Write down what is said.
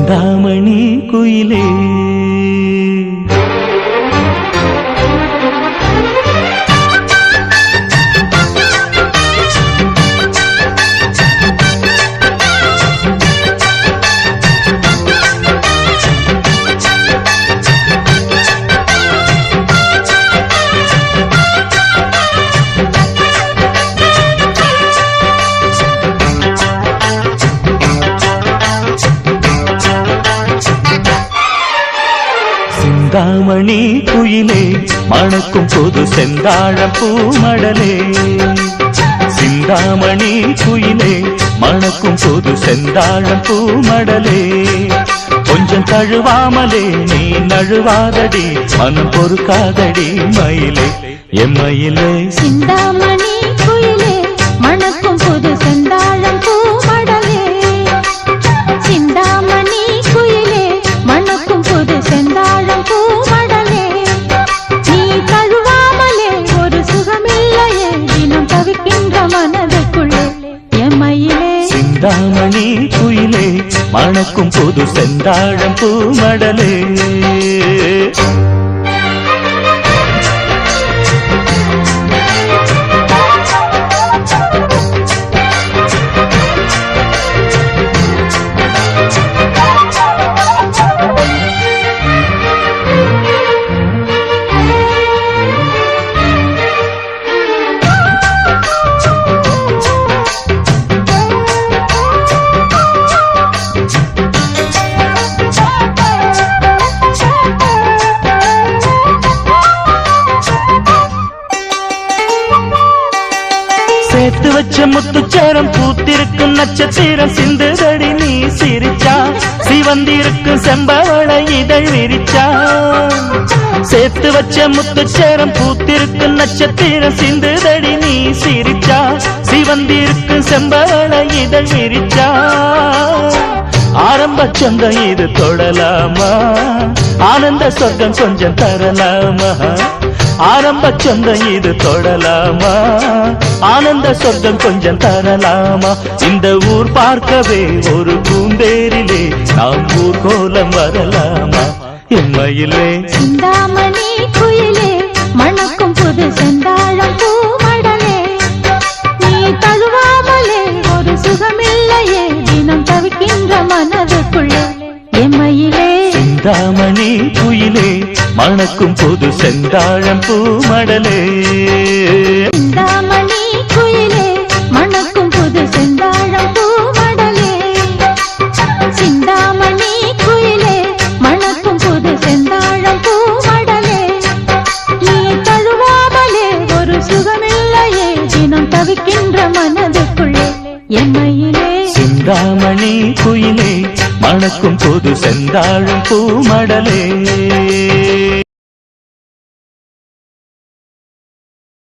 சிந்தாமணி குயிலே சிந்தாமணி குயிலே மணக்கும் புது செந்தாழம் பூமடலே சிந்தாமணி குயிலே மணக்கும் புது செந்தாழம் பூமடலே கொஞ்சம் தழுவாமலே நீ நழுவாதடி மனம் பொறுக்காதடி மயிலே எம்மயிலே சிந்தாமணி குயிலே மணக்கும் புது செந்தாழம் பூமடலே சிந்தாமணி குயிலே மணக்கும் புது செந்தாழம் பூமடலே நீ தழுவாமலே ஒரு சுகமில்லையே தினம் தவிக்கின்ற மனதுக்குள்ளே எம்மயிலே சிந்தாமணி குயிலே மணக்கும் புது செந்தாழம் பூமடலே சேர்த்து வச்ச முத்துச்சேரம் பூத்திருக்கும் நட்சத்திரம் சிந்துதடி நீ சிரிச்சா சிவந்திருக்கும் செம்பவளை இதழ் விரிச்சா சேர்த்து வச்ச முத்துச்சேரம் பூத்திருக்கும் நட்சத்திரம் சிந்துதடி நீ சிரிச்சா சிவந்திருக்கும் செம்பவளை இதழ் விரிச்சா ஆரம்ப சொந்தம் இது தொடலாமா ஆனந்த சொர்க்கம் கொஞ்சம் தரலாமா ஆரம்ப சொந்தம் இது தொடலாமா ஆனந்த சொர்க்கம் கொஞ்சம் தரலாமா இந்த ஊர் பார்க்கவே ஒரு பூந்தேரிலே நாம் ஊர் கோலம் வரலாமா எம்மயிலே சிந்தாமணி குயிலே மணக்கும் புது செந்தாழம் பூமடலே நீ தழுவாமலே ஒரு சுகமில்லையே தினம் தவிக்கின்ற மனதுக்குள்ளே எம்மயிலே சிந்தாமணி குயிலே மணக்கும் புது செந்தாழம் பூமடலே சிந்தாமணி குயிலே மணக்கும் புது செந்தாழம் பூமடலே சிந்தாமணி குயிலே மணக்கும் புது செந்தாழம் பூமடலே நீ தழுவாமலே ஒரு சுகமில்லையே தினம் தவிக்கின்ற மனதுக்குள்ளே எம்மயிலே சிந்தாமணி குயிலே மணக்கும் புது செந்தாழம் பூமடலே